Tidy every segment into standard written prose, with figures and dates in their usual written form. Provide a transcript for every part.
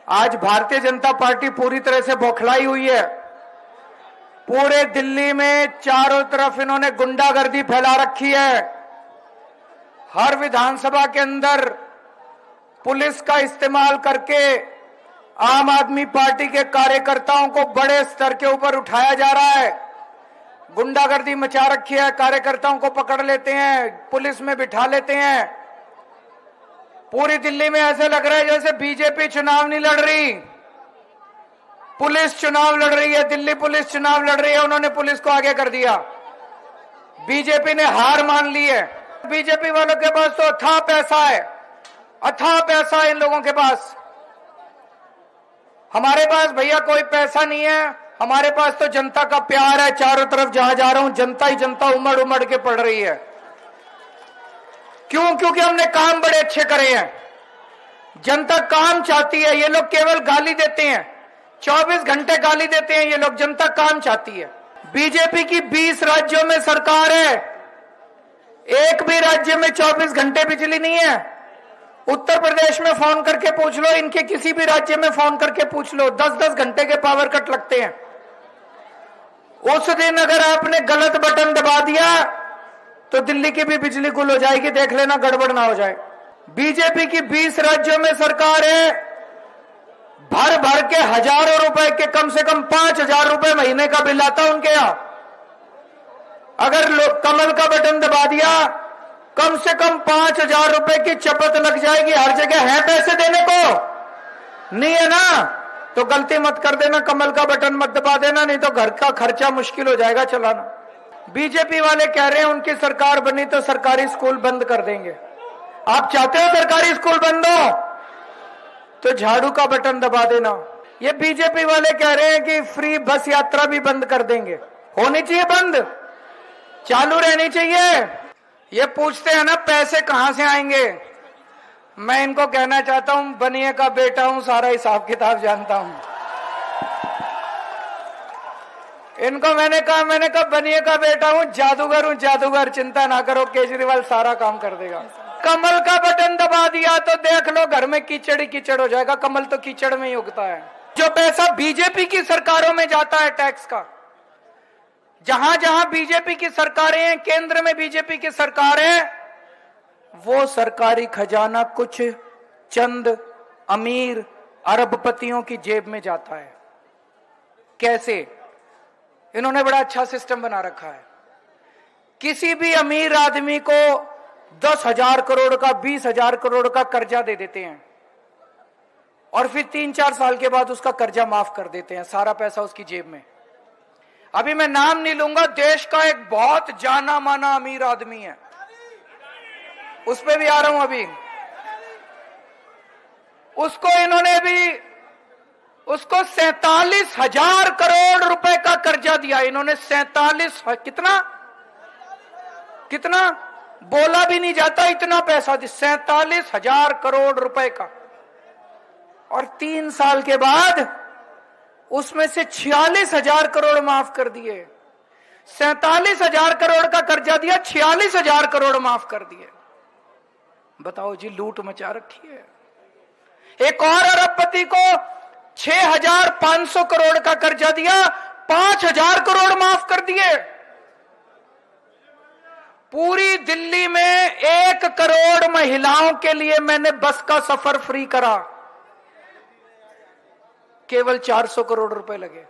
आज भारतीय जनता पार्टी पूरी तरह से बौखलाई हुई है। पूरे दिल्ली में चारों तरफ इन्होंने गुंडागर्दी फैला रखी है। हर विधानसभा के अंदर पुलिस का इस्तेमाल करके आम आदमी पार्टी के कार्यकर्ताओं को बड़े स्तर के ऊपर उठाया जा रहा है। गुंडागर्दी मचा रखी है। कार्यकर्ताओं को पकड़ लेते हैं, पुलिस में बिठा लेते हैं। पूरी दिल्ली में ऐसे लग रहा है जैसे बीजेपी चुनाव नहीं लड़ रही, पुलिस चुनाव लड़ रही है। दिल्ली पुलिस चुनाव लड़ रही है, उन्होंने पुलिस को आगे कर दिया। बीजेपी ने हार मान ली है। बीजेपी वालों के पास तो अथाह पैसा है, अथाह पैसा है इन लोगों के पास। हमारे पास भैया कोई पैसा नहीं है, हमारे पास तो जनता का प्यार है। चारों तरफ जहां जा रहा हूं जनता ही जनता उमड़ उमड़ के पड़ रही है। क्यों? क्योंकि हमने काम बड़े अच्छे करे हैं। जनता काम चाहती है। ये लोग केवल गाली देते हैं, 24 घंटे गाली देते हैं ये लोग। जनता काम चाहती है। बीजेपी की 20 राज्यों में सरकार है, एक भी राज्य में 24 घंटे बिजली नहीं है। उत्तर प्रदेश में फोन करके पूछ लो, इनके किसी भी राज्य में फोन करके पूछ लो, 10-10 घंटे के पावर कट लगते हैं। उस दिन अगर आपने गलत बटन दबा दिया तो दिल्ली की भी बिजली गुल हो जाएगी, देख लेना गड़बड़ ना हो जाए। बीजेपी की 20 राज्यों में सरकार है, भर भर के हजारों रुपए के कम से कम 5,000 रुपए महीने का बिल आता उनके यहां। अगर कमल का बटन दबा दिया कम से कम 5,000 रुपए की चपत लग जाएगी। हर जगह है पैसे देने को, नहीं है ना? तो गलती मत कर देना, कमल का बटन मत दबा देना, नहीं तो घर का खर्चा मुश्किल हो जाएगा चलाना। बीजेपी वाले कह रहे हैं उनकी सरकार बनी तो सरकारी स्कूल बंद कर देंगे। आप चाहते हो सरकारी स्कूल बंद हो तो झाड़ू का बटन दबा देना। ये बीजेपी वाले कह रहे हैं कि फ्री बस यात्रा भी बंद कर देंगे। होनी चाहिए बंद, चालू रहनी चाहिए। ये पूछते हैं ना पैसे कहां से आएंगे। मैं इनको कहना चाहता हूं बनिए का बेटा हूं, सारा हिसाब किताब जानता हूं। इनको मैंने कहा बनिए का बेटा हूं, जादूगर, चिंता ना करो, केजरीवाल सारा काम कर देगा। कमल का बटन दबा दिया तो देख लो घर में कीचड़ ही कीचड़ हो जाएगा। कमल तो कीचड़ में ही उगता है। जो पैसा बीजेपी की सरकारों में जाता है टैक्स का, जहां जहां बीजेपी की सरकारें हैं, केंद्र में बीजेपी की सरकार है, वो सरकारी खजाना कुछ चंद अमीर अरबपतियों की जेब में जाता है। कैसे? इन्होंने बड़ा अच्छा सिस्टम बना रखा है। किसी भी अमीर आदमी को 10,000 करोड़ का, 20,000 करोड़ का कर्जा दे देते हैं और फिर 3-4 साल के बाद उसका कर्जा माफ कर देते हैं, सारा पैसा उसकी जेब में। अभी मैं नाम नहीं लूंगा, देश का एक बहुत जाना माना अमीर आदमी है, उस पे भी आ रहा हूं अभी। उसको इन्होंने भी उसको 47,000 करोड़ रुपए का कर्जा दिया। इन्होंने 47 कितना बोला भी नहीं जाता, इतना पैसा दिया, 47,000 करोड़ रुपए का। और 3 साल के बाद उसमें से 46,000 करोड़ माफ कर दिए। 47,000 करोड़ का कर्जा दिया, 46,000 करोड़ माफ कर दिए। बताओ जी, लूट मचा रखी है। एक और अरबपति को 6,500 करोड़ का कर्जा दिया, 5,000 करोड़ माफ कर दिए। पूरी दिल्ली में 1 करोड़ महिलाओं के लिए मैंने बस का सफर फ्री करा, केवल 400 करोड़ रुपए लगे।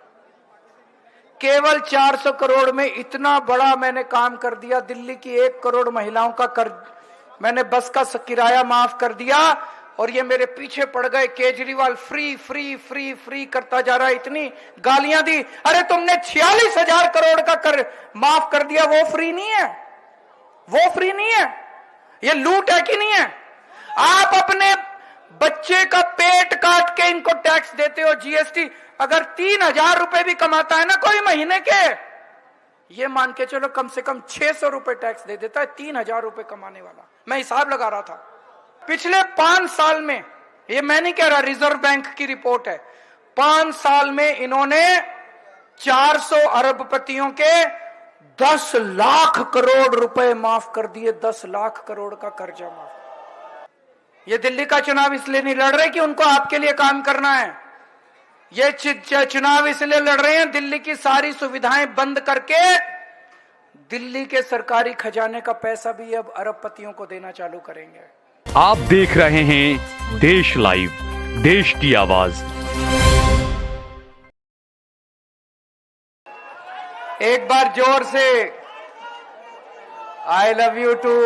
केवल 400 करोड़ में इतना बड़ा मैंने काम कर दिया। दिल्ली की 1 करोड़ महिलाओं का मैंने बस का किराया माफ कर दिया। और ये मेरे पीछे पड़ गए, Kejriwal free free free free करता जा रहा है। इतनी गालियां दी, अरे तुमने 46,000 करोड़ का माफ कर दिया, वो फ्री नहीं है, वो फ्री नहीं है। ये लूट है कि नहीं है? आप अपने बच्चे का पेट काट के इनको टैक्स देते हो, जीएसटी। अगर 3,000 रुपए भी कमाता है ना कोई महीने के, ये मान के चलो कम से कम 600 रुपए टैक्स दे देता है 3,000 रुपए कमाने वाला। मैं हिसाब लगा रहा था पिछले 5 साल में, ये मैं नहीं कह रहा, रिजर्व बैंक की रिपोर्ट है, 5 साल में इन्होंने 400 अरबपतियों के 10 लाख करोड़ रुपए माफ कर दिए। 10 लाख करोड़ का कर्जा माफ। ये दिल्ली का चुनाव इसलिए नहीं लड़ रहे कि उनको आपके लिए काम करना है। ये चुनाव इसलिए लड़ रहे हैं दिल्ली की सारी सुविधाएं बंद करके दिल्ली के सरकारी खजाने का पैसा भी अब अरबपतियों को देना चालू करेंगे। आप देख रहे हैं देश लाइव, देश की आवाज। एक बार जोर से आई लव यू टू,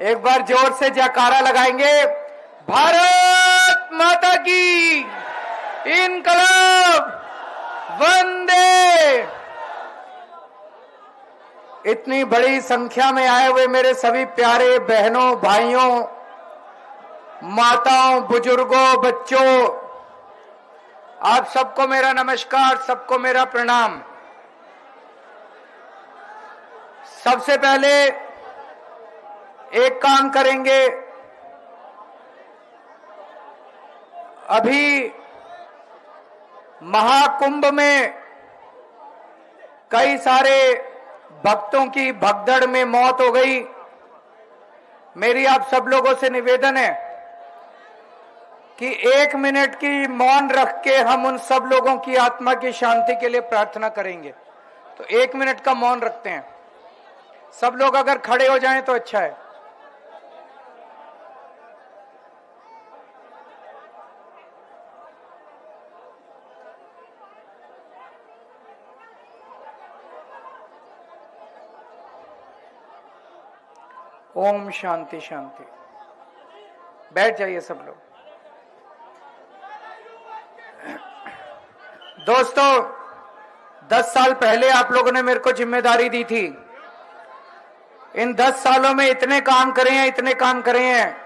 एक बार जोर से जयकारा लगाएंगे, भारत माता की, इनकलाब, वंदे। इतनी बड़ी संख्या में आए हुए मेरे सभी प्यारे बहनों, भाइयों, माताओं, बुजुर्गों, बच्चों, आप सबको मेरा नमस्कार, सबको मेरा प्रणाम। सबसे पहले एक काम करेंगे, अभी महाकुंभ में कई सारे भक्तों की भगदड़ में मौत हो गई। मेरी आप सब लोगों से निवेदन है कि 1 मिनट की मौन रख के हम उन सब लोगों की आत्मा की शांति के लिए प्रार्थना करेंगे। तो 1 मिनट का मौन रखते हैं। सब लोग अगर खड़े हो जाएं तो अच्छा है। ओम शांति शांति। बैठ जाइए सब लोग। दोस्तों, 10 साल पहले आप लोगों ने मेरे को जिम्मेदारी दी थी। इन 10 सालों में इतने काम करे हैं, इतने काम करे हैं।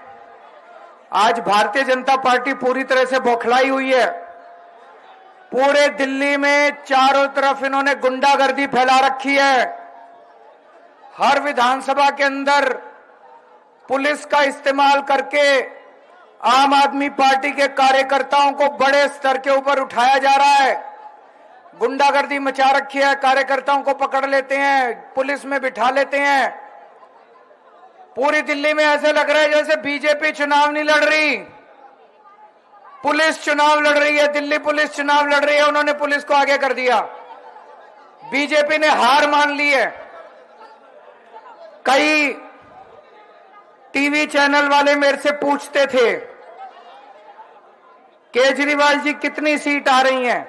आज भारतीय जनता पार्टी पूरी तरह से बौखलाई हुई है। पूरे दिल्ली में चारों तरफ इन्होंने गुंडागर्दी फैला रखी है। हर विधानसभा के अंदर पुलिस का इस्तेमाल करके आम आदमी पार्टी के कार्यकर्ताओं को बड़े स्तर के ऊपर उठाया जा रहा है। गुंडागर्दी मचा रखी है। कार्यकर्ताओं को पकड़ लेते हैं, पुलिस में बिठा लेते हैं। पूरी दिल्ली में ऐसे लग रहा है जैसे बीजेपी चुनाव नहीं लड़ रही, पुलिस चुनाव लड़ रही है। दिल्ली पुलिस चुनाव लड़ रही है। उन्होंने पुलिस को आगे कर दिया। बीजेपी ने हार मान ली है। कई टीवी चैनल वाले मेरे से पूछते थे, केजरीवाल जी कितनी सीट आ रही हैं?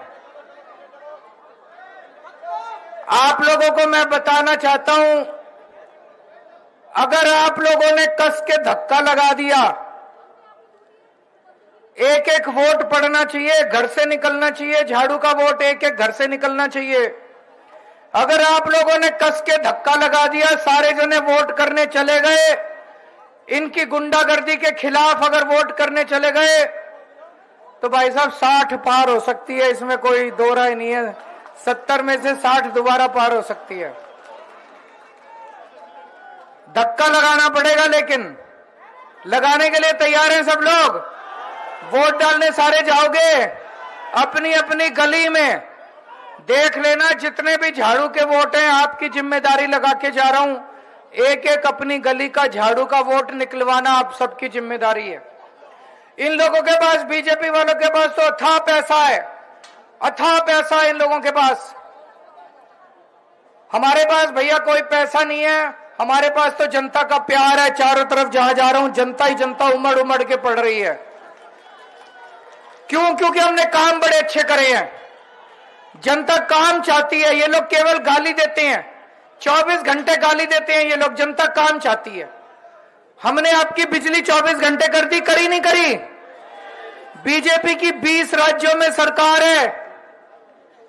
आप लोगों को मैं बताना चाहता हूं, अगर आप लोगों ने कस के धक्का लगा दिया, एक एक वोट पड़ना चाहिए, घर से निकलना चाहिए, झाड़ू का वोट एक एक घर से निकलना चाहिए। अगर आप लोगों ने कस के धक्का लगा दिया, सारे जने वोट करने चले गए, इनकी गुंडागर्दी के खिलाफ अगर वोट करने चले गए, तो भाई साहब 60 पार हो सकती है। इसमें कोई दो राय नहीं है। 70 में से 60 दोबारा पार हो सकती है। धक्का लगाना पड़ेगा, लेकिन लगाने के लिए तैयार हैं सब लोग? वोट डालने सारे जाओगे अपनी अपनी गली में? देख लेना, जितने भी झाड़ू के वोट हैं, आपकी जिम्मेदारी लगा के जा रहा हूं, एक एक अपनी गली का झाड़ू का वोट निकलवाना आप सबकी जिम्मेदारी है। इन लोगों के पास, बीजेपी वालों के पास तो अथाह पैसा है, अथाह पैसा है इन लोगों के पास। हमारे पास भैया कोई पैसा नहीं है। हमारे पास तो जनता का प्यार है। चारों तरफ जहां जा रहा हूं, जनता ही जनता उमड़ उमड़ के पड़ रही है। क्यों? क्योंकि हमने काम बड़े अच्छे करे हैं। जनता काम चाहती है। ये लोग केवल गाली देते हैं, 24 घंटे गाली देते हैं ये लोग। जनता काम चाहती है। हमने आपकी बिजली 24 घंटे कर दी, करी नहीं करी? बीजेपी की 20 राज्यों में सरकार है,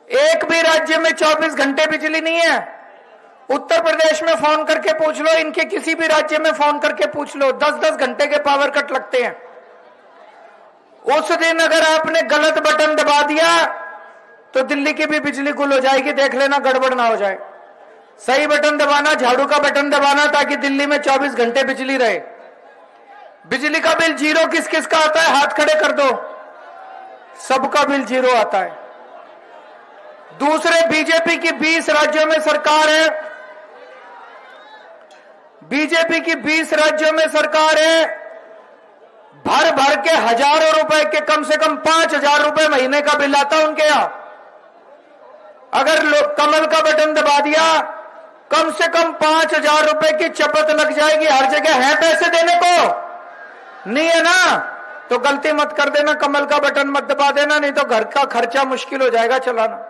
एक भी राज्य में 24 घंटे बिजली नहीं है। उत्तर प्रदेश में फोन करके पूछ लो, इनके किसी भी राज्य में फोन करके पूछ लो, 10-10 घंटे के पावर कट लगते हैं। उस दिन अगर आपने गलत बटन दबा दिया तो दिल्ली की भी बिजली गुल हो जाएगी। देख लेना, गड़बड़ ना हो जाए। सही बटन दबाना, झाड़ू का बटन दबाना, ताकि दिल्ली में 24 घंटे बिजली रहे। बिजली का बिल जीरो किस किस का आता है? हाथ खड़े कर दो। सबका बिल जीरो आता है। दूसरे, बीजेपी की 20 राज्यों में सरकार है। बीजेपी की 20 राज्यों में सरकार है, भर भर के हजारों रुपए के, कम से कम 5,000 रुपए महीने का बिल आता उनके यहां। अगर कमल का बटन दबा दिया, कम से कम 5,000 रुपए की चपत लग जाएगी। हर जगह है पैसे देने को, नहीं है ना? तो गलती मत कर देना, कमल का बटन मत दबा देना, नहीं तो घर का खर्चा मुश्किल हो जाएगा चलाना।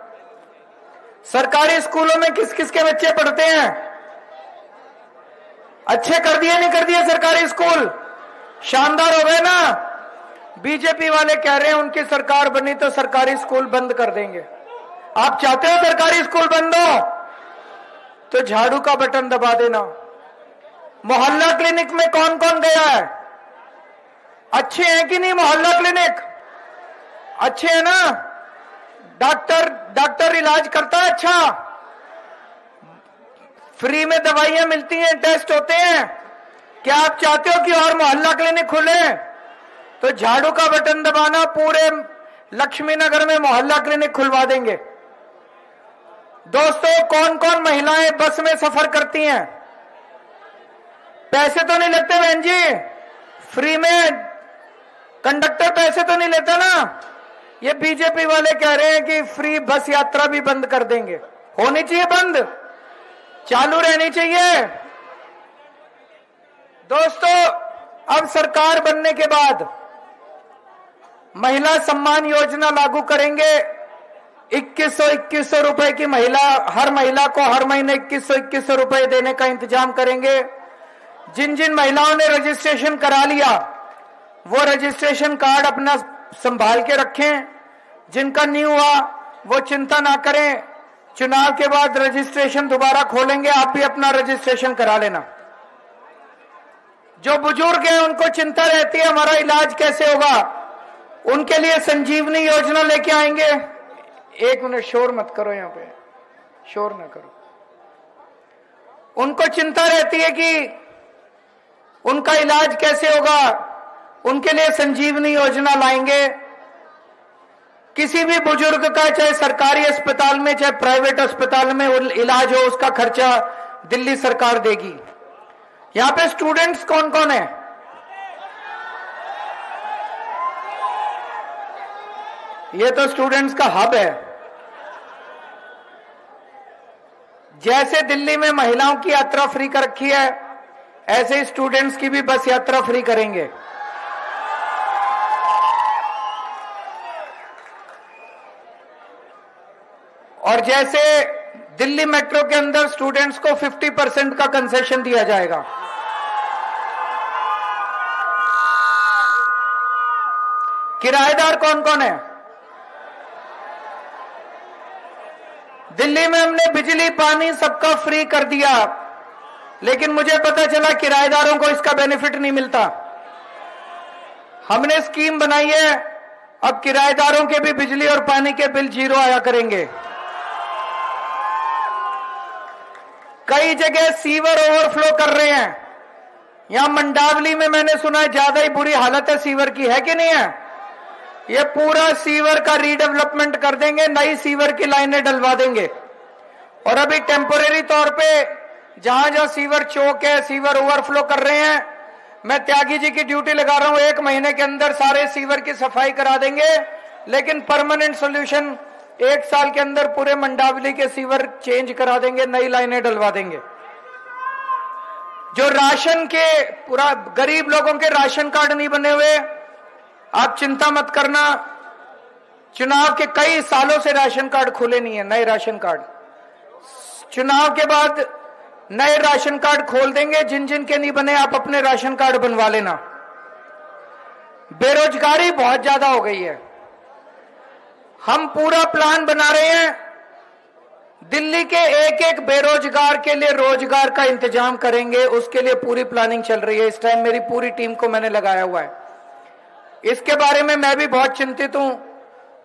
सरकारी स्कूलों में किस किस के बच्चे पढ़ते हैं? अच्छे कर दिए नहीं कर दिए सरकारी स्कूल? शानदार हो गए ना? बीजेपी वाले कह रहे हैं उनकी सरकार बनी तो सरकारी स्कूल बंद कर देंगे। आप चाहते हो सरकारी स्कूल बंद हो तो झाड़ू का बटन दबा देना। मोहल्ला क्लिनिक में कौन कौन गया है? अच्छे हैं कि नहीं मोहल्ला क्लिनिक? अच्छे हैं ना? डॉक्टर इलाज करता है अच्छा, फ्री में दवाइयां मिलती हैं, टेस्ट होते हैं। क्या आप चाहते हो कि और मोहल्ला क्लिनिक खुले? तो झाड़ू का बटन दबाना, पूरे लक्ष्मी नगर में मोहल्ला क्लिनिक खुलवा देंगे। दोस्तों, कौन कौन महिलाएं बस में सफर करती हैं? पैसे तो नहीं लगते बहन जी? फ्री में कंडक्टर पैसे तो नहीं लेता ना? ये बीजेपी वाले कह रहे हैं कि फ्री बस यात्रा भी बंद कर देंगे। होनी चाहिए बंद, चालू रहनी चाहिए। दोस्तों, अब सरकार बनने के बाद महिला सम्मान योजना लागू करेंगे। 2100 रुपए की हर महिला को हर महीने 2100 रुपए देने का इंतजाम करेंगे। जिन जिन महिलाओं ने रजिस्ट्रेशन करा लिया वो रजिस्ट्रेशन कार्ड अपना संभाल के रखें। जिनका नहीं हुआ वो चिंता ना करें, चुनाव के बाद रजिस्ट्रेशन दोबारा खोलेंगे, आप भी अपना रजिस्ट्रेशन करा लेना। जो बुजुर्ग हैं उनको चिंता रहती है हमारा इलाज कैसे होगा, उनके लिए संजीवनी योजना लेके आएंगे। एक मिनट, शोर मत करो, यहां पे शोर ना करो। उनको चिंता रहती है कि उनका इलाज कैसे होगा, उनके लिए संजीवनी योजना लाएंगे। किसी भी बुजुर्ग का चाहे सरकारी अस्पताल में चाहे प्राइवेट अस्पताल में इलाज हो, उसका खर्चा दिल्ली सरकार देगी। यहां पे स्टूडेंट्स कौन कौन है? ये तो स्टूडेंट्स का हब है। जैसे दिल्ली में महिलाओं की यात्रा फ्री कर रखी है, ऐसे ही स्टूडेंट्स की भी बस यात्रा फ्री करेंगे। और जैसे दिल्ली मेट्रो के अंदर स्टूडेंट्स को 50% का कंसेशन दिया जाएगा। किराएदार कौन कौन है? दिल्ली में हमने बिजली पानी सबका फ्री कर दिया, लेकिन मुझे पता चला किराएदारों को इसका बेनिफिट नहीं मिलता। हमने स्कीम बनाई है, अब किराएदारों के भी बिजली और पानी के बिल 0 आया करेंगे। कई जगह सीवर ओवरफ्लो कर रहे हैं। यहां मंडावली में मैंने सुना है ज्यादा ही बुरी हालत है सीवर की, है कि नहीं है? ये पूरा सीवर का रीडेवलपमेंट कर देंगे, नई सीवर की लाइनें डलवा देंगे। और अभी टेम्पोरेरी तौर पे जहां जहां सीवर चौक है, सीवर ओवरफ्लो कर रहे हैं, मैं त्यागी जी की ड्यूटी लगा रहा हूं, 1 महीने के अंदर सारे सीवर की सफाई करा देंगे। लेकिन परमानेंट सॉल्यूशन 1 साल के अंदर पूरे मंडावली के सीवर चेंज करा देंगे, नई लाइनें डलवा देंगे। जो राशन के पूरा गरीब लोगों के राशन कार्ड नहीं बने हुए, आप चिंता मत करना, चुनाव के कई सालों से राशन कार्ड खुले नहीं है, नए राशन कार्ड चुनाव के बाद नए राशन कार्ड खोल देंगे। जिन जिन के नहीं बने आप अपने राशन कार्ड बनवा लेना। बेरोजगारी बहुत ज्यादा हो गई है, हम पूरा प्लान बना रहे हैं, दिल्ली के एक एक बेरोजगार के लिए रोजगार का इंतजाम करेंगे, उसके लिए पूरी प्लानिंग चल रही है। इस टाइम मेरी पूरी टीम को मैंने लगाया हुआ है। इसके बारे में मैं भी बहुत चिंतित हूं,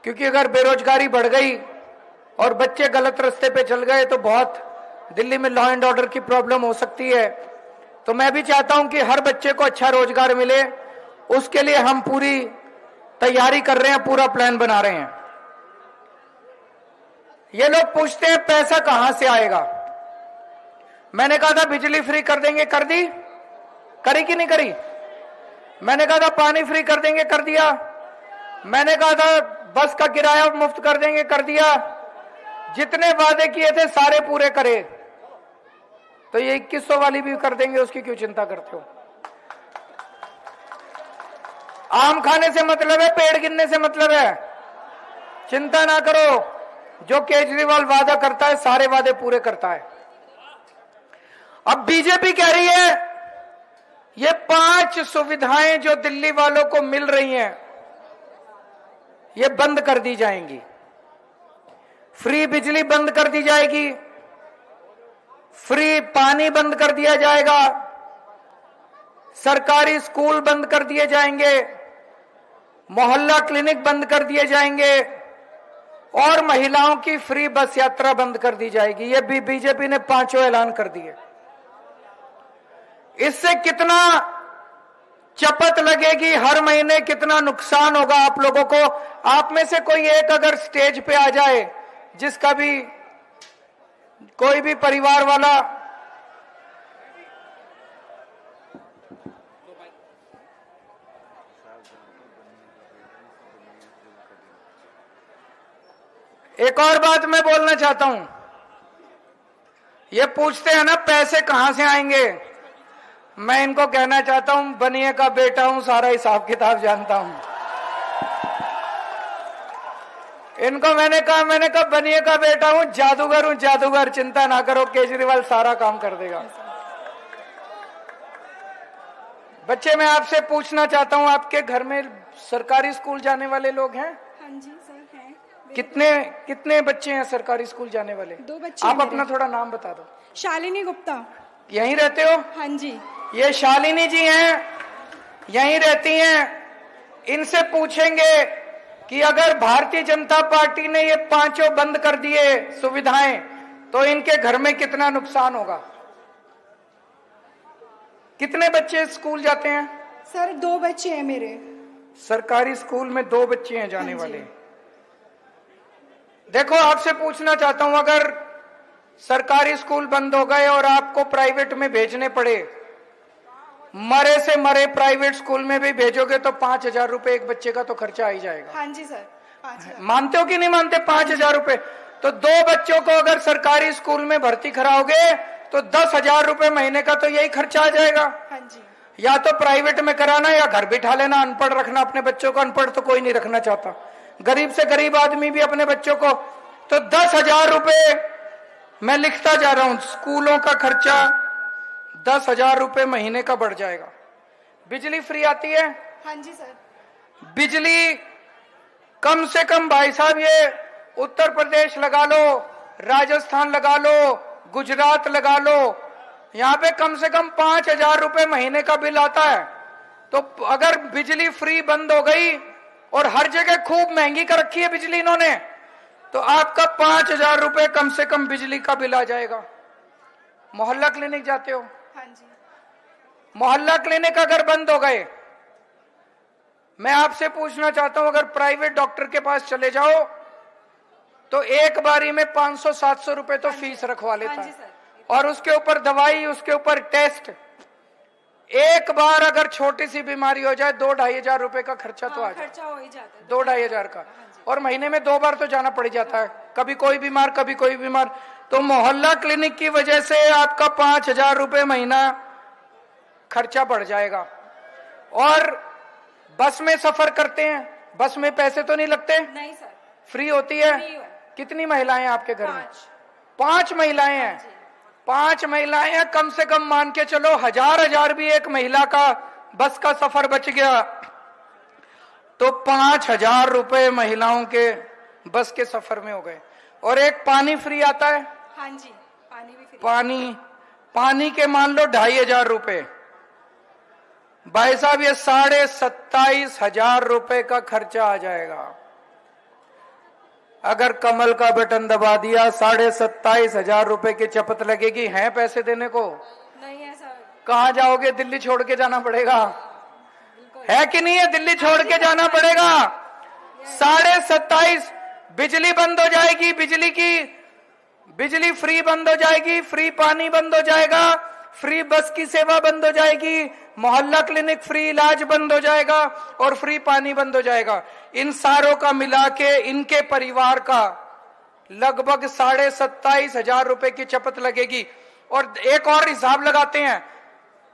क्योंकि अगर बेरोजगारी बढ़ गई और बच्चे गलत रास्ते पे चल गए तो बहुत दिल्ली में लॉ एंड ऑर्डर की प्रॉब्लम हो सकती है। तो मैं भी चाहता हूं कि हर बच्चे को अच्छा रोजगार मिले, उसके लिए हम पूरी तैयारी कर रहे हैं, पूरा प्लान बना रहे हैं। ये लोग पूछते हैं पैसा कहां से आएगा। मैंने कहा था बिजली फ्री कर देंगे, कर दी? करी कि नहीं करी? मैंने कहा था पानी फ्री कर देंगे, कर दिया? मैंने कहा था बस का किराया मुफ्त कर देंगे, कर दिया? जितने वादे किए थे सारे पूरे करे। तो ये 2100 वाली भी कर देंगे, उसकी क्यों चिंता करते हो? आम खाने से मतलब है, पेड़ गिनने से मतलब है। चिंता ना करो, जो केजरीवाल वादा करता है सारे वादे पूरे करता है। अब बीजेपी कह रही है ये 5 सुविधाएं जो दिल्ली वालों को मिल रही हैं ये बंद कर दी जाएंगी। फ्री बिजली बंद कर दी जाएगी, फ्री पानी बंद कर दिया जाएगा, सरकारी स्कूल बंद कर दिए जाएंगे, मोहल्ला क्लिनिक बंद कर दिए जाएंगे और महिलाओं की फ्री बस यात्रा बंद कर दी जाएगी। ये भी बीजेपी ने 5 ऐलान कर दिए। इससे कितना चपत लगेगी, हर महीने कितना नुकसान होगा आप लोगों को। आप में से कोई एक अगर स्टेज पे आ जाए, जिसका भी कोई भी परिवार वाला एक और बात मैं बोलना चाहता हूं, ये पूछते हैं ना पैसे कहां से आएंगे। मैं इनको कहना चाहता हूं बनिए का बेटा हूं, सारा हिसाब किताब जानता हूं। इनको मैंने कहा बनिए का बेटा हूं, जादूगर, चिंता ना करो, केजरीवाल सारा काम कर देगा। बच्चे, मैं आपसे पूछना चाहता हूं, आपके घर में सरकारी स्कूल जाने वाले लोग हैं? हाँ जी सर हैं। कितने बच्चे हैं सरकारी स्कूल जाने वाले? 2 बच्चे। आप अपना थोड़ा नाम बता दो। शालिनी गुप्ता। यहीं रहते हो? हाँ जी। ये शालिनी जी हैं, यहीं रहती हैं। इनसे पूछेंगे कि अगर भारतीय जनता पार्टी ने ये 5 बंद कर दिए सुविधाएं तो इनके घर में कितना नुकसान होगा। कितने बच्चे स्कूल जाते हैं? सर 2 बच्चे हैं मेरे। सरकारी स्कूल में 2 बच्चे हैं जाने वाले। देखो, आपसे पूछना चाहता हूं, अगर सरकारी स्कूल बंद हो गए और आपको प्राइवेट में भेजने पड़े, मरे से मरे प्राइवेट स्कूल में भी भेजोगे तो 5000 रुपए एक बच्चे का तो खर्चा आ ही जाएगा। हाँ जी सर, 5000। मानते हो कि नहीं मानते? 5000 रुपए। तो 2 बच्चों को अगर सरकारी स्कूल में भर्ती कराओगे तो 10,000 रुपए महीने का तो यही खर्चा आ जाएगा। हाँ जी। या तो प्राइवेट में कराना या घर बिठा लेना, अनपढ़ रखना अपने बच्चों को। अनपढ़ तो कोई नहीं रखना चाहता, गरीब से गरीब आदमी भी अपने बच्चों को। तो 10,000 रुपए मैं लिखता जा रहा हूं, स्कूलों का खर्चा 10,000 रुपए महीने का बढ़ जाएगा। बिजली फ्री आती है? हाँ जी सर। बिजली कम से कम भाई साहब, ये उत्तर प्रदेश लगा लो, राजस्थान लगा लो, गुजरात लगा लो, यहाँ पे कम से कम 5,000 रुपए महीने का बिल आता है। तो अगर बिजली फ्री बंद हो गई और हर जगह खूब महंगी कर रखी है बिजली इन्होंने, तो आपका 5,000 रुपए कम से कम बिजली का बिल आ जाएगा। मोहल्ला क्लिनिक जाते हो? हाँ जी। मोहल्ला क्लिनिक अगर बंद हो गए, मैं आपसे पूछना चाहता हूं, अगर प्राइवेट डॉक्टर के पास चले जाओ तो एक बारी में 500-700 रुपए तो फीस रखवा लेता है, और उसके ऊपर दवाई, उसके ऊपर टेस्ट। एक बार अगर छोटी सी बीमारी हो जाए 2-2.5 हजार रुपए का खर्चा तो आ जाए। खर्चा हो ही जाता है 2-2.5 हजार का, और महीने में 2 बार तो जाना पड़ जाता है, कभी कोई बीमार कभी कोई बीमार। तो मोहल्ला क्लिनिक की वजह से आपका 5,000 रुपए महीना खर्चा बढ़ जाएगा। और बस में सफर करते हैं, बस में पैसे तो नहीं लगते? नहीं सर, फ्री होती है। फ्री हो। कितनी महिलाएं आपके घर में? 5। 5 महिलाएं हैं। 5 महिलाएं हैं, कम से कम मान के चलो 1000 भी एक महिला का बस का सफर बच गया तो 5,000 रुपए महिलाओं के बस के सफर में हो गए। और एक पानी फ्री आता है। हाँ जी, पानी भी फ्री। पानी के मान लो 2,500 रुपए। भाई साहब, ये 27,500 रुपए का खर्चा आ जाएगा। अगर कमल का बटन दबा दिया 27,500 रुपए की चपत लगेगी। हैं पैसे देने को? नहीं है सर। कहां जाओगे? दिल्ली छोड़ के जाना पड़ेगा, है कि नहीं है? दिल्ली छोड़ के जाना पड़ेगा। 27,500। बिजली बंद हो जाएगी, बिजली की बिजली फ्री बंद हो जाएगी, फ्री पानी बंद हो जाएगा, फ्री बस की सेवा बंद हो जाएगी, मोहल्ला क्लिनिक फ्री इलाज बंद हो जाएगा और फ्री पानी बंद हो जाएगा। इन सारों का मिला के इनके परिवार का लगभग 27,500 रुपए की चपत लगेगी। और एक और हिसाब लगाते हैं,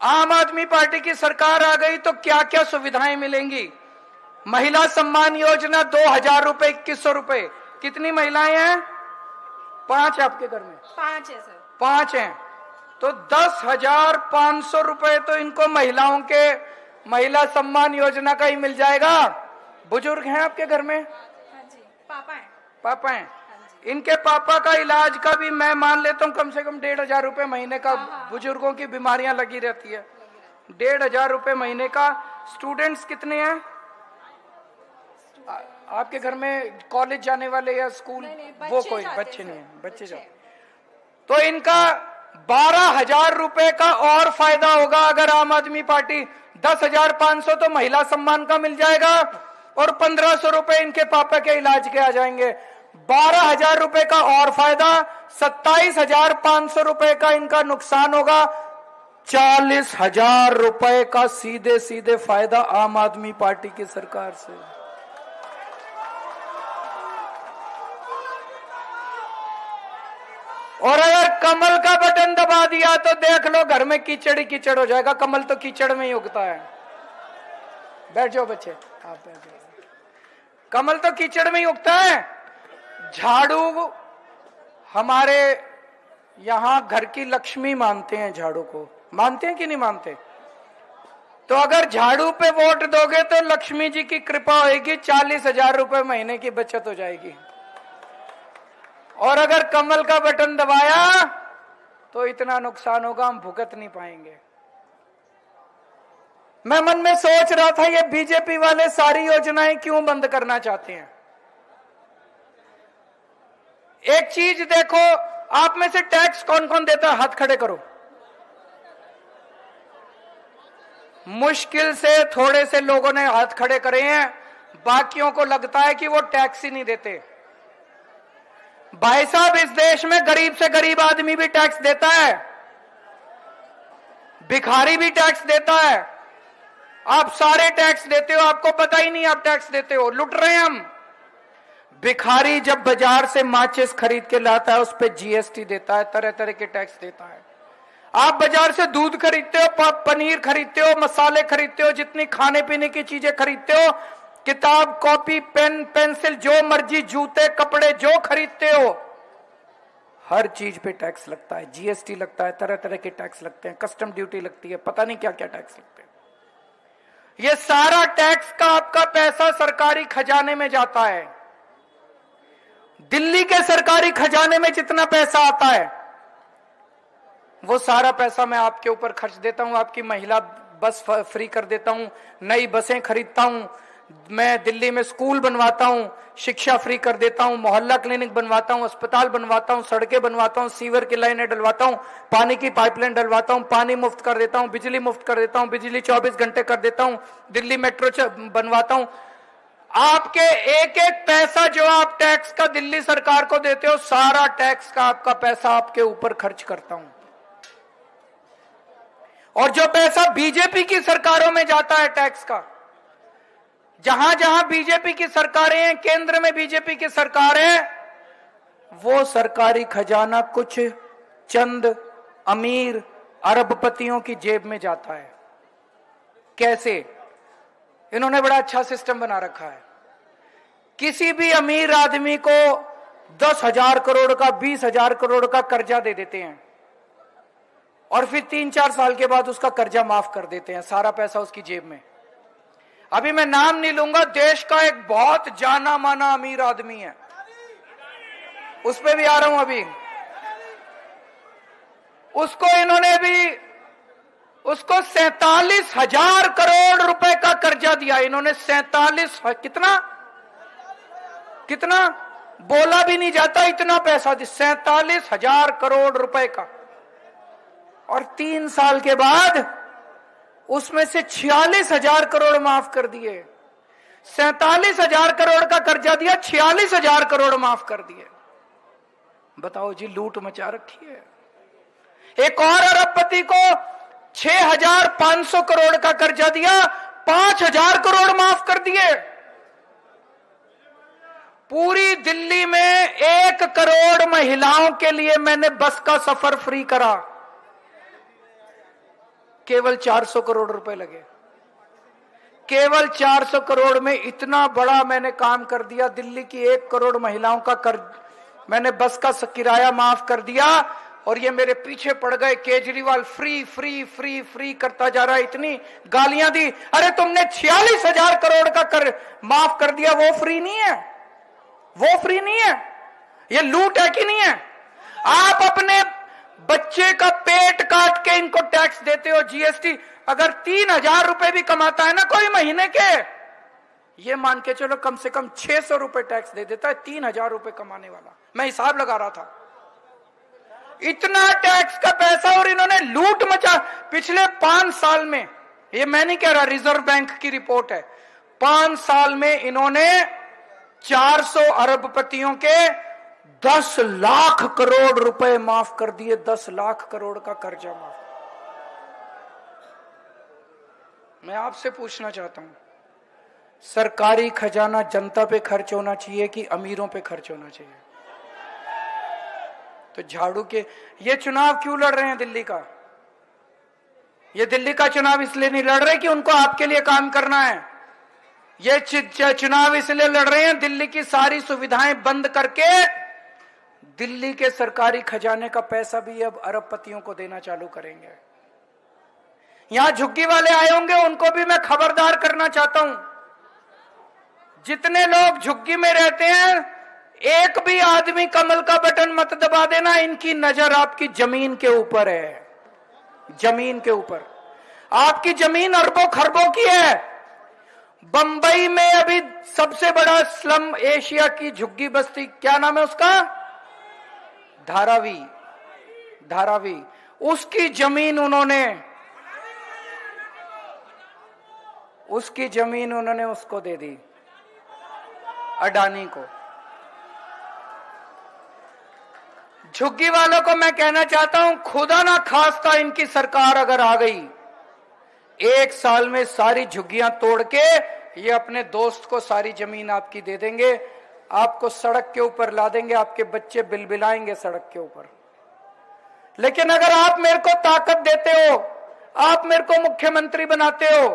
आम आदमी पार्टी की सरकार आ गई तो क्या क्या सुविधाएं मिलेंगी। महिला सम्मान योजना 2,000 रुपए, 2,100 रुपए। कितनी महिलाएं हैं? 5 आपके घर में? 5 है सर। 5 हैं तो 10,500 रुपए तो इनको महिलाओं के महिला सम्मान योजना का ही मिल जाएगा। बुजुर्ग हैं आपके घर में? हाँ जी, पापा हैं। पापा हैं? हाँ जी। इनके पापा का इलाज का भी मैं मान लेता हूँ कम से कम 1,500 रुपए महीने का। बुजुर्गों की बीमारियां लगी रहती है। 1,500 रुपए महीने का। स्टूडेंट्स कितने हैं आपके घर में? कॉलेज जाने वाले या स्कूल? नहीं, वो कोई बच्चे नहीं है? बच्चे बच्चे जाते। तो इनका 12,000 रुपए का और फायदा होगा अगर आम आदमी पार्टी 10,500 तो महिला सम्मान का मिल जाएगा और 1,500 रुपए इनके पापा के इलाज के आ जाएंगे। 12,000 रुपए का और फायदा, 27,500 रुपए का इनका नुकसान होगा। 40,000 रुपए का सीधे सीधे फायदा आम आदमी पार्टी की सरकार से। और अगर कमल का बटन दबा दिया तो देख लो घर में कीचड़ ही कीचड़ हो जाएगा। कमल तो कीचड़ में ही उगता है। बैठ जाओ बच्चे, आप बैठ जाओ। कमल तो कीचड़ में ही उगता है। झाड़ू हमारे यहां घर की लक्ष्मी मानते हैं। झाड़ू को मानते हैं कि नहीं मानते? तो अगर झाड़ू पे वोट दोगे तो लक्ष्मी जी की कृपा होगी, 40,000 रुपए महीने की बचत हो जाएगी। और अगर कमल का बटन दबाया तो इतना नुकसान होगा हम भुगत नहीं पाएंगे। मैं मन में सोच रहा था ये बीजेपी वाले सारी योजनाएं क्यों बंद करना चाहते हैं। एक चीज देखो, आप में से टैक्स कौन कौन देता है? हाथ खड़े करो। मुश्किल से थोड़े से लोगों ने हाथ खड़े करे हैं, बाकियों को लगता है कि वो टैक्स ही नहीं देते। भाई साहब, इस देश में गरीब से गरीब आदमी भी टैक्स देता है, भिखारी भी टैक्स देता है। आप सारे टैक्स देते हो, आपको पता ही नहीं आप टैक्स देते हो। लुट रहे हैं हम। भिखारी जब बाजार से माचिस खरीद के लाता है उस पर जीएसटी देता है, तरह तरह के टैक्स देता है। आप बाजार से दूध खरीदते हो, पनीर खरीदते हो, मसाले खरीदते हो, जितनी खाने पीने की चीजें खरीदते हो, किताब, कॉपी, पेन, पेंसिल, जो मर्जी, जूते, कपड़े जो खरीदते हो, हर चीज पे टैक्स लगता है। जीएसटी लगता है, तरह तरह के टैक्स लगते हैं, कस्टम ड्यूटी लगती है, पता नहीं क्या क्या टैक्स लगते हैं। ये सारा टैक्स का आपका पैसा सरकारी खजाने में जाता है। दिल्ली के सरकारी खजाने में जितना पैसा आता है वो सारा पैसा मैं आपके ऊपर खर्च देता हूं। आपकी महिला बस फ्री कर देता हूं, नई बसें खरीदता हूं, मैं दिल्ली में स्कूल बनवाता हूं, शिक्षा फ्री कर देता हूं, मोहल्ला क्लिनिक बनवाता हूं, अस्पताल बनवाता हूं, सड़कें बनवाता हूं, सीवर की लाइनें डलवाता हूं, पानी की पाइपलाइन डलवाता हूं, पानी मुफ्त कर देता हूं, बिजली मुफ्त कर देता हूं, बिजली 24 घंटे कर देता हूं, दिल्ली मेट्रो बनवाता हूं। आपके एक एक पैसा जो आप टैक्स का दिल्ली सरकार को देते हो, सारा टैक्स का आपका पैसा आपके ऊपर खर्च करता हूं। और जो पैसा बीजेपी की सरकारों में जाता है टैक्स का, जहां जहां बीजेपी की सरकारें हैं, केंद्र में बीजेपी की सरकार है, वो सरकारी खजाना कुछ चंद अमीर अरबपतियों की जेब में जाता है। कैसे? इन्होंने बड़ा अच्छा सिस्टम बना रखा है। किसी भी अमीर आदमी को 10,000 करोड़ का, 20,000 करोड़ का कर्जा दे देते हैं और फिर 3-4 साल के बाद उसका कर्जा माफ कर देते हैं, सारा पैसा उसकी जेब में। अभी मैं नाम नहीं लूंगा, देश का एक बहुत जाना माना अमीर आदमी है, उस पे भी आ रहा हूं अभी। उसको इन्होंने भी उसको 47,000 करोड़ रुपए का कर्जा दिया। इन्होंने 47 कितना बोला भी नहीं जाता, इतना पैसा दिया, 47,000 करोड़ रुपए का। और 3 साल के बाद उसमें से 46,000 करोड़ माफ कर दिए। 47,000 करोड़ का कर्जा दिया, 46,000 करोड़ माफ कर दिए। बताओ जी, लूट मचा रखी है। एक और अरबपति को 6,500 करोड़ का कर्जा दिया, 5,000 करोड़ माफ कर दिए। पूरी दिल्ली में 1 करोड़ महिलाओं के लिए मैंने बस का सफर फ्री करा, केवल 400 करोड़ रुपए लगे। केवल 400 करोड़ में इतना बड़ा मैंने काम कर दिया। दिल्ली की 1 करोड़ महिलाओं का मैंने बस का किराया माफ कर दिया। और ये मेरे पीछे पड़ गए, Kejriwal free free free free करता जा रहा है। इतनी गालियां दी, अरे तुमने 46,000 करोड़ का कर माफ कर दिया, वो फ्री नहीं है, वो फ्री नहीं है। ये लूट है कि नहीं है? आप अपने बच्चे का पेट काट के इनको टैक्स देते हो, जीएसटी। अगर 3,000 रुपए भी कमाता है ना कोई महीने के, ये मान के चलो कम से कम 600 रुपए टैक्स दे देता है 3,000 रुपए कमाने वाला। मैं हिसाब लगा रहा था, इतना टैक्स का पैसा। और इन्होंने लूट मचा पिछले 5 साल में। ये मैं नहीं कह रहा, रिजर्व बैंक की रिपोर्ट है। 5 साल में इन्होंने 400 अरबपतियों के 10 लाख करोड़ रुपए माफ कर दिए। 10 लाख करोड़ का कर्जा माफ। मैं आपसे पूछना चाहता हूं, सरकारी खजाना जनता पे खर्च होना चाहिए कि अमीरों पे खर्च होना चाहिए? तो झाड़ू के ये चुनाव क्यों लड़ रहे हैं दिल्ली का? ये दिल्ली का चुनाव इसलिए नहीं लड़ रहे कि उनको आपके लिए काम करना है। ये चुनाव इसलिए लड़ रहे हैं, दिल्ली की सारी सुविधाएं बंद करके दिल्ली के सरकारी खजाने का पैसा भी अब अरबपतियों को देना चालू करेंगे। यहां झुग्गी वाले आए होंगे, उनको भी मैं खबरदार करना चाहता हूं। जितने लोग झुग्गी में रहते हैं, एक भी आदमी कमल का बटन मत दबा देना। इनकी नजर आपकी जमीन के ऊपर है, जमीन के ऊपर। आपकी जमीन अरबों खरबों की है। बंबई में अभी सबसे बड़ा स्लम एशिया की झुग्गी बस्ती, क्या नाम है उसका? धारावी। धारावी, उसकी जमीन उन्होंने उसको दे दी, अडानी को। झुग्गी वालों को मैं कहना चाहता हूं, खुदा ना खास्ता इनकी सरकार अगर आ गई, 1 साल में सारी झुग्गियां तोड़ के ये अपने दोस्त को सारी जमीन आपकी दे देंगे। आपको सड़क के ऊपर ला देंगे, आपके बच्चे बिलबिलाएंगे सड़क के ऊपर। लेकिन अगर आप मेरे को ताकत देते हो, आप मेरे को मुख्यमंत्री बनाते हो,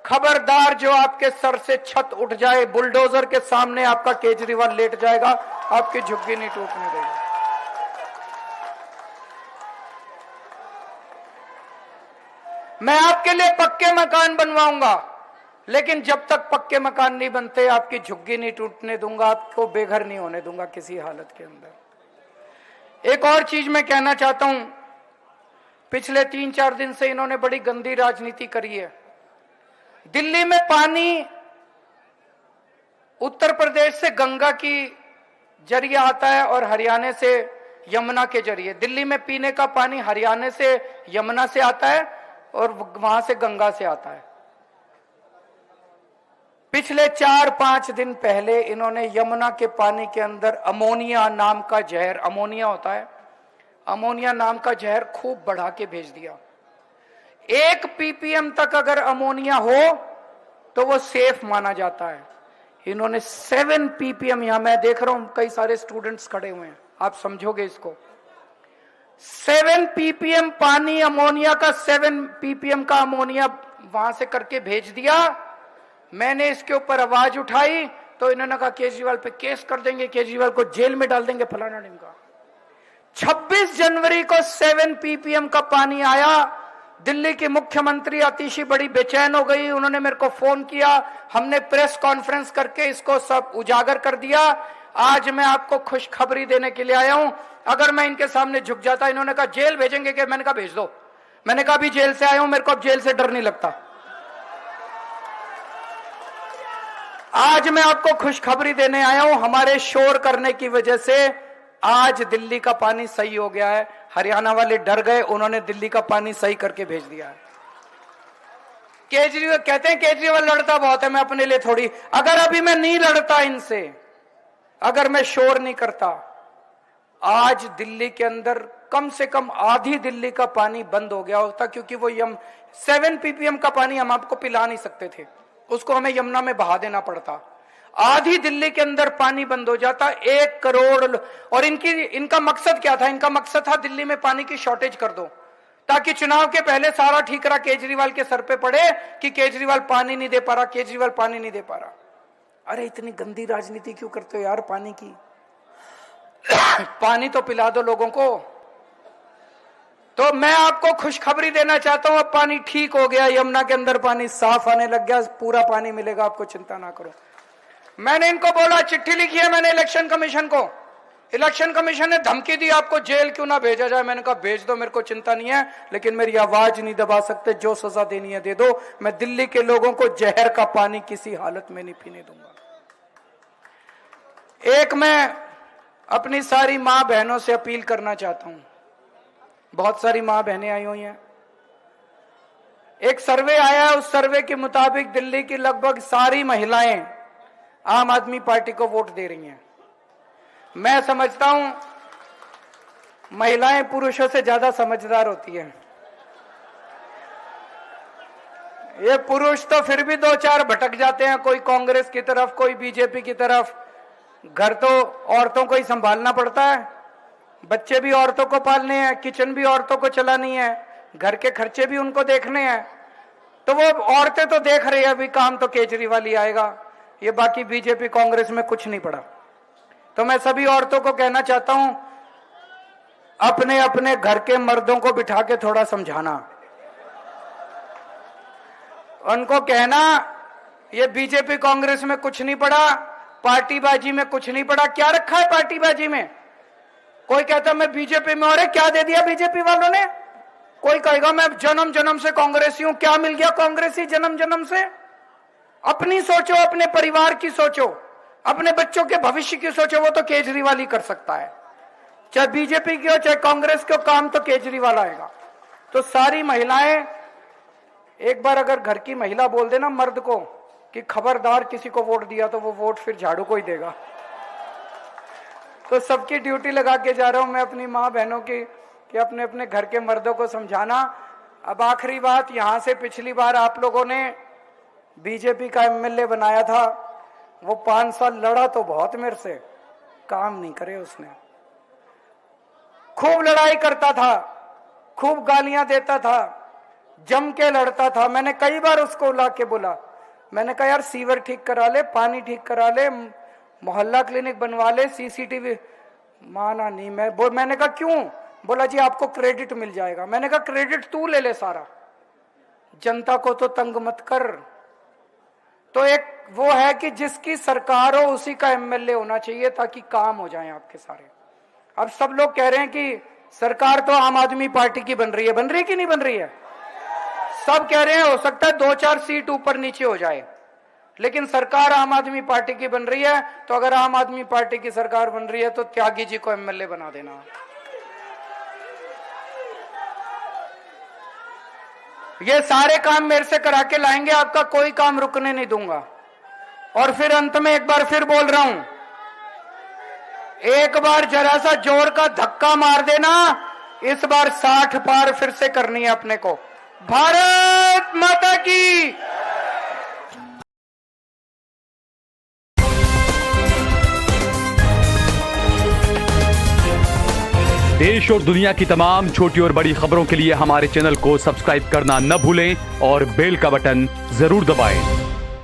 खबरदार जो आपके सर से छत उठ जाए, बुलडोजर के सामने आपका केजरीवाल लेट जाएगा, आपकी झुग्गी नहीं टूटने देगी। मैं आपके लिए पक्के मकान बनवाऊंगा, लेकिन जब तक पक्के मकान नहीं बनते आपकी झुग्गी नहीं टूटने दूंगा, आपको बेघर नहीं होने दूंगा किसी हालत के अंदर। एक और चीज मैं कहना चाहता हूं, पिछले 3-4 दिन से इन्होंने बड़ी गंदी राजनीति करी है। दिल्ली में पानी उत्तर प्रदेश से गंगा की जरिए आता है और हरियाणा से यमुना के जरिए। दिल्ली में पीने का पानी हरियाणा से यमुना से आता है और वहां से गंगा से आता है। पिछले 4-5 दिन पहले इन्होंने यमुना के पानी के अंदर अमोनिया नाम का जहर, अमोनिया होता है, अमोनिया नाम का जहर खूब बढ़ा के भेज दिया। 1 ppm तक अगर अमोनिया हो तो वो सेफ माना जाता है। इन्होंने 7 ppm, यहां मैं देख रहा हूं कई सारे स्टूडेंट्स खड़े हुए हैं, आप समझोगे इसको। 7 ppm पानी अमोनिया का, 7 ppm का अमोनिया वहां से करके भेज दिया। मैंने इसके ऊपर आवाज उठाई तो इन्होंने कहा केजरीवाल पे केस कर देंगे, केजरीवाल को जेल में डाल देंगे, फलाना ढिमका। 26 जनवरी को 7 ppm का पानी आया। दिल्ली की मुख्यमंत्री आतिशी बड़ी बेचैन हो गई, उन्होंने मेरे को फोन किया, हमने प्रेस कॉन्फ्रेंस करके इसको सब उजागर कर दिया। आज मैं आपको खुशखबरी देने के लिए आया हूं। अगर मैं इनके सामने झुक जाता, इन्होंने कहा जेल भेजेंगे कि, मैंने कहा भेज दो। मैंने कहा अभी जेल से आया हूं, मेरे को अब जेल से डर नहीं लगता। आज मैं आपको खुशखबरी देने आया हूं, हमारे शोर करने की वजह से आज दिल्ली का पानी सही हो गया है। हरियाणा वाले डर गए, उन्होंने दिल्ली का पानी सही करके भेज दिया है। केजरीवाल कहते हैं केजरीवाल लड़ता बहुत है, मैं अपने लिए थोड़ी। अगर अभी मैं नहीं लड़ता इनसे, अगर मैं शोर नहीं करता, आज दिल्ली के अंदर कम से कम आधी दिल्ली का पानी बंद हो गया होता, क्योंकि वो 7 ppm का पानी हम आपको पिला नहीं सकते थे, उसको हमें यमुना में बहा देना पड़ता। आधी दिल्ली के अंदर पानी बंद हो जाता, 1 करोड़। और इनका मकसद क्या था? इनका मकसद था दिल्ली में पानी की शॉर्टेज कर दो, ताकि चुनाव के पहले सारा ठीकरा केजरीवाल के सर पे पड़े कि केजरीवाल पानी नहीं दे पा रहा, केजरीवाल पानी नहीं दे पा रहा। अरे इतनी गंदी राजनीति क्यों करते हो यार पानी की? पानी तो पिला दो लोगों को। तो मैं आपको खुशखबरी देना चाहता हूं, अब पानी ठीक हो गया, यमुना के अंदर पानी साफ आने लग गया, पूरा पानी मिलेगा आपको, चिंता ना करो। मैंने इनको बोला, चिट्ठी लिखी है मैंने इलेक्शन कमीशन को, इलेक्शन कमीशन ने धमकी दी आपको जेल क्यों ना भेजा जाए। मैंने कहा भेज दो, मेरे को चिंता नहीं है, लेकिन मेरी आवाज नहीं दबा सकते, जो सजा देनी है दे दो। मैं दिल्ली के लोगों को जहर का पानी किसी हालत में नहीं पीने दूंगा। एक मैं अपनी सारी मां बहनों से अपील करना चाहता हूं, बहुत सारी मां बहनें आई हुई हैं। एक सर्वे आया है, उस सर्वे के मुताबिक दिल्ली की लगभग सारी महिलाएं आम आदमी पार्टी को वोट दे रही हैं। मैं समझता हूं महिलाएं पुरुषों से ज्यादा समझदार होती हैं। ये पुरुष तो फिर भी 2-4 भटक जाते हैं, कोई कांग्रेस की तरफ, कोई बीजेपी की तरफ। घर तो औरतों को ही संभालना पड़ता है, बच्चे भी औरतों को पालने हैं, किचन भी औरतों को चलानी है, घर के खर्चे भी उनको देखने हैं। तो वो औरतें तो देख रही है, अभी काम तो केजरीवाल ही आएगा, ये बाकी बीजेपी कांग्रेस में कुछ नहीं पड़ा। तो मैं सभी औरतों को कहना चाहता हूं, अपने अपने घर के मर्दों को बिठा के थोड़ा समझाना, उनको कहना ये बीजेपी कांग्रेस में कुछ नहीं पड़ा, पार्टीबाजी में कुछ नहीं पड़ा। क्या रखा है पार्टीबाजी में? कोई कहता मैं बीजेपी में, और क्या दे दिया बीजेपी वालों ने? कोई कहेगा मैं जन्म जन्म से कांग्रेसी हूं, क्या मिल गया कांग्रेसी जन्म जन्म से? अपनी सोचो, अपने परिवार की सोचो, अपने बच्चों के भविष्य की सोचो, वो तो केजरीवाल ही कर सकता है। चाहे बीजेपी की हो चाहे कांग्रेस की हो, काम तो केजरीवाल आएगा। तो सारी महिलाएं, एक बार अगर घर की महिला बोल देना मर्द को कि खबरदार किसी को वोट दिया तो वो वोट फिर झाड़ू को ही देगा। तो सबकी ड्यूटी लगा के जा रहा हूं मैं अपनी माँ बहनों की, कि अपने अपने घर के मर्दों को समझाना। अब आखिरी बात, यहां से पिछली बार आप लोगों ने बीजेपी का एमएलए बनाया था, वो 5 साल लड़ा तो बहुत मेरे से, काम नहीं करे उसने। खूब लड़ाई करता था, खूब गालियां देता था, जम के लड़ता था। मैंने कई बार उसको ला के बोला, मैंने कहा यार सीवर ठीक करा ले, पानी ठीक करा ले, मोहल्ला क्लिनिक बनवा ले, सीसीटीवी। माना नहीं। मैंने कहा क्यों? बोला जी आपको क्रेडिट मिल जाएगा। मैंने कहा क्रेडिट तू ले ले सारा, जनता को तो तंग मत कर। तो एक वो है कि जिसकी सरकार हो उसी का एमएलए होना चाहिए, ताकि काम हो जाए आपके सारे। अब सब लोग कह रहे हैं कि सरकार तो आम आदमी पार्टी की बन रही है कि नहीं बन रही है? सब कह रहे हैं हो सकता है 2-4 सीट ऊपर नीचे हो जाए, लेकिन सरकार आम आदमी पार्टी की बन रही है। तो अगर आम आदमी पार्टी की सरकार बन रही है तो त्यागी जी को एमएलए बना देना। ये सारे काम मेरे से करा के लाएंगे, आपका कोई काम रुकने नहीं दूंगा। और फिर अंत में एक बार फिर बोल रहा हूं, एक बार जरा सा जोर का धक्का मार देना, इस बार 60 पार फिर से करनी है अपने को। भारत माता की। देश और दुनिया की तमाम छोटी और बड़ी खबरों के लिए हमारे चैनल को सब्सक्राइब करना न भूलें और बेल का बटन जरूर दबाएं।